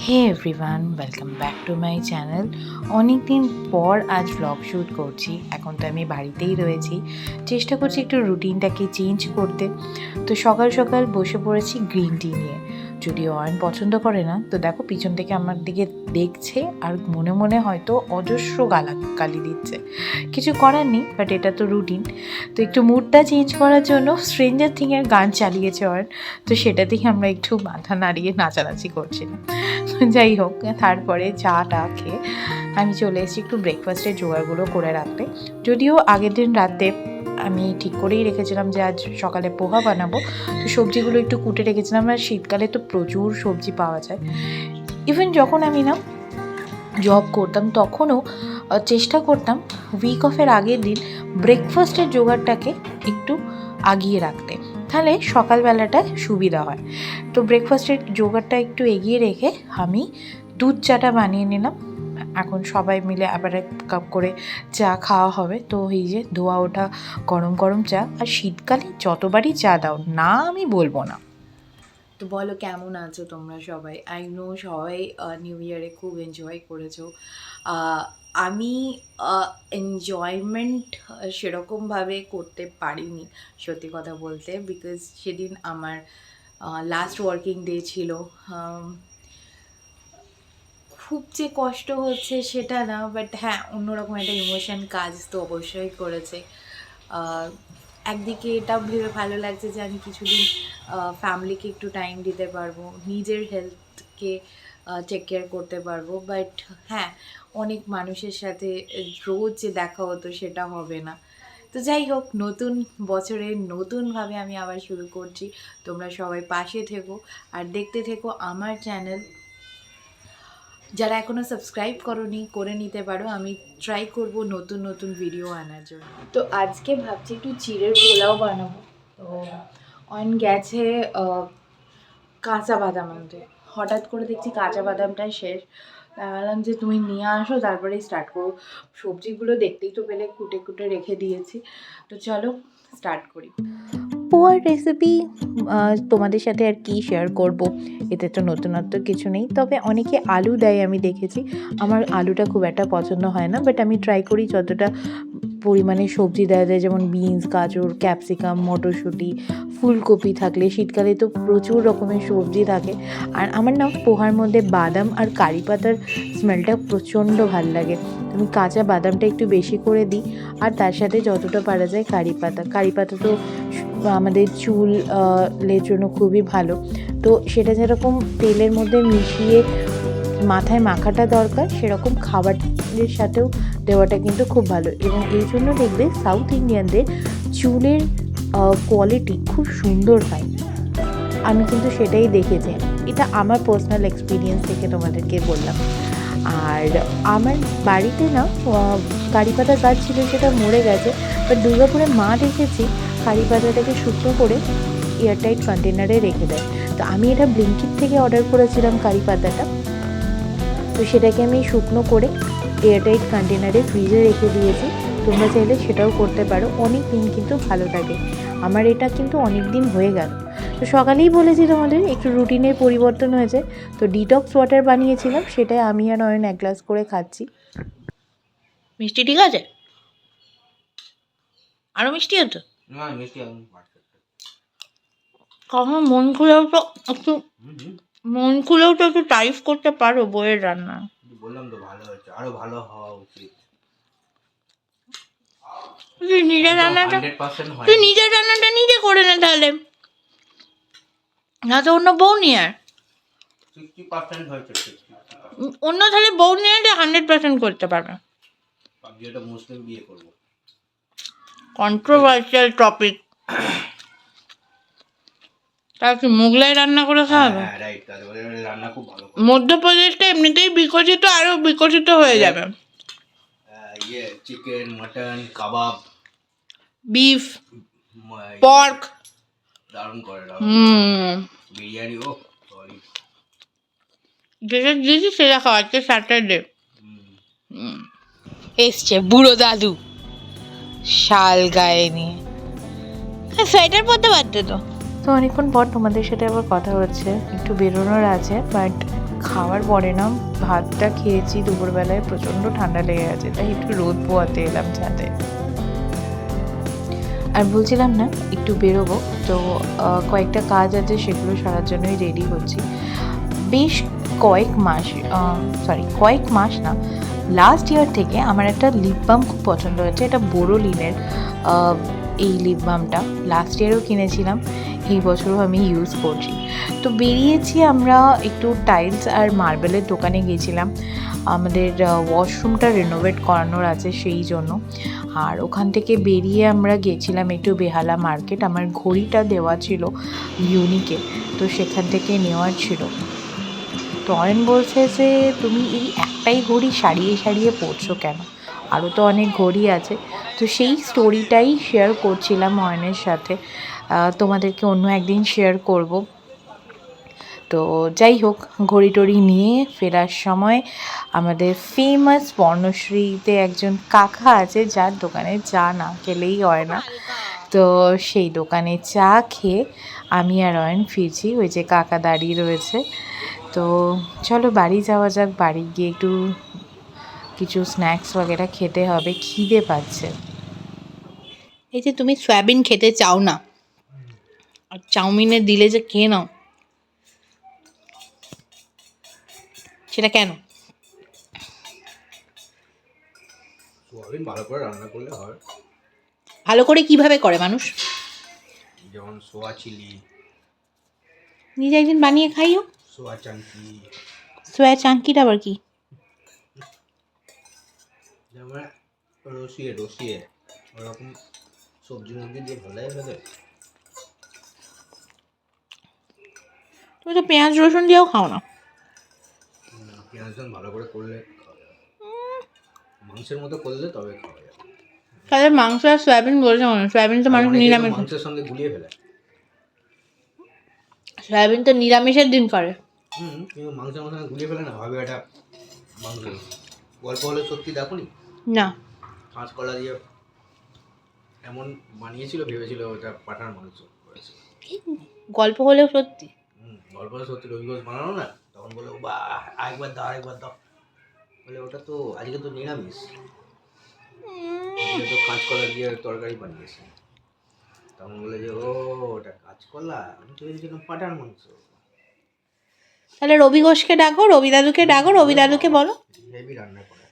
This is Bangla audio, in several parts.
Hey everyone, welcome back to my channel. অনেক দিন পর আজ ব্লগ শ্যুট করছি। এখন তো আমি বাড়িতেই রয়েছি, চেষ্টা করছি একটু রুটিনটাকে চেঞ্জ করতে। তো সকাল সকাল বসে পড়েছি গ্রিন টি নিয়ে। যদিও অয়ন পছন্দ করে না, তো দেখো পিছন থেকে আমার দিকে দেখছে আর মনে মনে হয়তো অজস্র গালি দিচ্ছে। কিছু করার নেই, বাট এটা তো রুটিন। তো একটু মুডটা চেঞ্জ করার জন্য স্ট্রেঞ্জার থিংয়ের গান চালিয়েছে অয়ন, তো সেটাতেই আমরা একটু মাথা নাড়িয়ে নাচানাচি করছিলাম। যাই হোক, তারপরে চাটা খেয়ে আমি চলে এসেছি একটু ব্রেকফাস্টের জোগাড়গুলো করে রাখতে। যদিও আগের দিন রাতে আমি ঠিক করেই রেখেছিলাম যে আজ সকালে পোহা বানাবো, তো সবজিগুলো একটু কুটে রেখেছিলাম। আর শীতকালে তো প্রচুর সবজি পাওয়া যায়। ইভেন যখন আমি জব করতাম তখনও চেষ্টা করতাম উইক অফের আগের দিন ব্রেকফাস্টের জোগাড়টাকে একটু আগিয়ে রাখতে, তাহলে সকালবেলাটা সুবিধা হয়। তো ব্রেকফাস্টের জোগাড়টা একটু এগিয়ে রেখে আমি দুধ চাটা বানিয়ে নিলাম। এখন সবাই মিলে আবার এক কাপ করে চা খাওয়া হবে। তো এই যে ধোয়া ওঠা গরম গরম চা, আর শীতকালে যতবারই চা দাও না আমি বলবো না। তো বলো, কেমন আছো তোমরা সবাই? আই নো সবাই নিউ ইয়ারে খুব এনজয় করেছো। আমি এনজয়মেন্ট সেরকমভাবে করতে পারিনি, সত্যি কথা বলতে, বিকজ সেদিন আমার লাস্ট ওয়ার্কিং ডে ছিল। খুব যে কষ্ট হচ্ছে সেটা না, বাট হ্যাঁ, অন্যরকম একটা ইমোশন কাজ তো অবশ্যই করেছে। একদিকে এটাও ভেবে ভালো লাগছে যে আমি কিছুদিন ফ্যামিলিকে একটু টাইম দিতে পারবো, নিজের হেলথকে টেক কেয়ার করতে পারবো। বাট হ্যাঁ, অনেক মানুষের সাথে রোজ যে দেখা হতো সেটা হবে না। তো যাই হোক, নতুন বছরে নতুনভাবে আমি আবার শুরু করছি। তোমরা সবাই পাশে থেকো আর দেখতে থেকো আমার চ্যানেল। যারা এখনও সাবস্ক্রাইব করোনি করে নিতে পারো। আমি ট্রাই করব নতুন নতুন ভিডিও আনার জন্য। তো আজকে ভাবছি একটু চিড়ের পোলাও বানাবো। তো অন গেছে কাঁচা বাদাম আনতে। হঠাৎ করে দেখছি কাঁচা বাদামটাই শেষ। ভাবলাম যে তুমি নিয়ে আসো, তারপরেই স্টার্ট করো। সবজিগুলো দেখতেই তো পেলে কুটে কুটে রেখে দিয়েছি। তো চলো স্টার্ট করি। পোয়ার রেসিপি তোমাদের সাথে আর কি শেয়ার করব, এতে তো নতুনত্ব কিছু নেই। তবে অনেকে আলু দেয় আমি দেখেছি, আমার আলুটা খুব একটা পছন্দ হয় না, বাট আমি ট্রাই করি যতটা পরিমাণে সবজি দেওয়া যায়, যেমন বিনস, গাজর, ক্যাপসিকাম, মটরশুঁটি, ফুলকপি থাকলে, শীতকালে তো প্রচুর রকমের সবজি থাকে। আর আমার না পোহার মধ্যে বাদাম আর কারি পাতার স্মেলটা প্রচণ্ড ভাল লাগে। আমি কাঁচা বাদামটা একটু বেশি করে দিই, আর তার সাথে যতটা পারা যায় কারি পাতা তো আমাদের চুলের জন্য খুবই ভালো। তো সেটা যেরকম তেলের মধ্যে মিশিয়ে মাথায় মাখাটা দরকার, সেরকম খাবারের সাথেও দেওয়াটা কিন্তু খুব ভালো। এবং এই জন্য দেখবে সাউথ ইন্ডিয়ানদের চুলের কোয়ালিটি খুব সুন্দর হয়। আমি কিন্তু সেটাই দেখেছি, এটা আমার পার্সোনাল এক্সপিরিয়েন্স থেকে তোমাদেরকে বললাম। আর আমার বাড়িতে না কারি পাতা গাছ ছিল, সেটা মরে গেছে। বাট দুর্গাপুরে মা দেখেছি কারি পাতাটাকে শুকনো করে এয়ারটাইট কন্টেনারে রেখে দেয়। তো আমি এটা ব্লিঙ্কিট থেকে অর্ডার করেছিলাম কারি পাতাটা। তো সেটাকে আমি শুকনো করে এয়ারটাইট কন্টেনারে ফ্রিজে রেখে দিয়েছি। তোমরা চাইলে সেটাও করতে পারো, অনেক দিন কিন্তু ভালো থাকে। আমার এটা কিন্তু অনেক দিন হয়ে গেল। তো সকালেই বলেছি তোমাদের একটু রুটিনের পরিবর্তন হয়েছে। তো ডিটক্স ওয়াটার বানিয়েছিলাম, সেটাই আমি আর অয়ন এক গ্লাস করে খাচ্ছি। মিষ্টি ঠিক আছে? আরও মিষ্টি হতো না? মিষ্টি কখন মন খুলেও তো একটু তারিফ করতে পারো বইয়ের রান্না। বললাম তো ভালো হয়েছে, আরো ভালো হওয়া উচিত। তুই নিজের রান্নাটা নিজে করে নে, তাহলে না তো অন্য বউ নিয়ে 60% হয়েছে। অন্য তাহলে বউ নিয়ে 100% করতে পারবে। যেটা মুসলিম বিয়ে করবো, কন্ট্রোভার্সিয়াল টপিক। তার কি মোগলাই রান্না করে খাওয়াবে? রাইট, রান্না খুব ভালো। মধ্যপ্রদেশটা এমনিতেই বিকশিত, আরো বিকশিত হয়ে যাবে। চিকেন, মটন, কাবাব, বিফ, পর্ক দারুণ করে। বিরিয়ানি, ও সরি, যেটা দিয়েছি সেটা খাওয়া। আজকে স্যাটারডে। এসছে বুড়ো দাদু শাল গায়ে নিয়ে, সোয়েটার পরতে পারতে তো। তো অনেকক্ষণ পর তোমাদের সাথে আবার কথা হচ্ছে, একটু বেরোনোর আছে, বাট খাওয়ার পরে না ভাতটা খেয়েছি দুপুরবেলায়, প্রচণ্ড ঠান্ডা লেগে গেছে, তাই একটু রোদ পোয়াতে এলাম ছাদে। আর বলছিলাম না একটু বেরোবো, তো কয়েকটা কাজ আছে, সেগুলো সারার জন্যই রেডি হচ্ছি। বেশ কয়েক মাস না, লাস্ট ইয়ার থেকে আমার একটা লিপ বাম খুব পছন্দ হয়েছে। এটা বোরোলিনের এই লিপ বামটা লাস্ট ইয়ারও কিনেছিলাম, এই বছরও আমি ইউজ করছি। তো বেরিয়েছি আমরা একটু টাইলস আর মার্বেলের দোকানে গিয়েছিলাম, আমাদের ওয়াশরুমটা রিনোভেট করানোর আছে সেই জন্য। আর ওখান থেকে বেরিয়ে আমরা গেছিলাম একটু বেহালা মার্কেট, আমার ঘড়িটা দেওয়া ছিল ইউনিকে, তো সেখান থেকে নেওয়ার ছিল। তো অয়ন বলছে যে তুমি এই একটাই ঘড়ি সারিয়ে সারিয়ে পরছো কেন, আরও তো অনেক ঘড়ি আছে। তো সেই স্টোরিটাই শেয়ার করছিলাম অয়নের সাথে, তোমাদেরকে অন্য একদিন শেয়ার করব। তো যাই হোক, ঘড়ি টড়ি নিয়ে ফেরার সময় আমাদের ফেমাস বর্ণশ্রীতে একজন কাকা আছে, যার দোকানে চা না খেলেই হয় না। তো সেই দোকানে চা খেয়ে আমি আর অয়ন ফিরছি, ওই যে কাকা দাঁড়িয়ে রয়েছে। তো চলো বাড়ি যাওয়া যাক, বাড়ি গিয়ে একটু কিছু স্ন্যাক্স वगैरह খেতে হবে, খিদে পাচ্ছে। এই যে তুমি সয়াবিন খেতে চাও না, আর চাউমিনে দিলে যে খেয়ে নাও, সেটা কেন? সোয়াবিন ভালো করে রান্না করলে হয়। ভালো করে কিভাবে করে মানুষ? যেমন সোয়া চিলি, নিজে একদিন বানিয়ে খাইও। সোয়া চাঙ্কি, সোয়া চাঙ্কিটা আবার কি? যেমন রসিয়ে ওরকম সবজি মবজি দিয়ে ভালো লাগে খেতে। তুমি তো পেঁয়াজ রসুন দিয়েও খাও না। পেঁয়াজ রসুন ভালো করে করলে খাওয়া যাবে, মাংসের মতো করলে তবে খাওয়া যাবে। তাহলে মাংস আর সয়াবিন বলছে মনে, সয়াবিন তো মানুষ অনেকে তো নিরামিষ, মাংসের সঙ্গে গুলিয়ে ফেলে। সয়াবিন তো নিরামিষের দিন করে। কিন্তু মাংসের মতো গুলিয়ে ফেলে না, ভাবে এটা মাংস। গল্প হলে সত্যি দেখোনি, না, কাঁচকলা দিয়ে এমন বানিয়েছিল, ভেবেছিল ওটা পাঠার মাংস করেছিল। গল্প হলেও সত্যি। গল্প হলে সত্যি, রবি ঘোষ বানানো না, তখন বলে বা আরেকবার দাও, বলে ওটা তো আজকে তো নিরামিষ, আজকে তো কাঁচকলা দিয়ে তরকারি বানিয়েছে। তখন বলে যে ও ওটা কাঁচকলা, আমি তো ভেবেছিলাম পাঠার মাংস। তাহলে রবি ঘোষকে ডাকো, রবি দাদুকে ডাকো, রবি দাদুকে বলো। হেভি রান্না করে।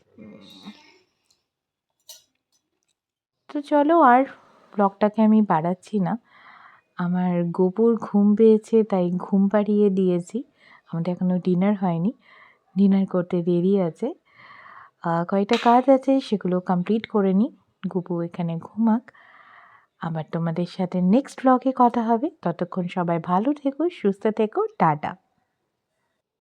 তো চলো আর ব্লগটাকে আমি বাড়াচ্ছি না, আমার গোপুর ঘুম পেয়েছে তাই ঘুম পাড়িয়ে দিয়েছি। আমাদের এখনও ডিনার হয়নি, ডিনার করতে দেরি আছে, কয়েকটা কাজ আছে সেগুলো কমপ্লিট করে নিই, গোপু এখানে ঘুমাক। আবার তোমাদের সাথে নেক্সট ব্লগে কথা হবে, ততক্ষণ সবাই ভালো থেকো, সুস্থ থেকো, টাটা।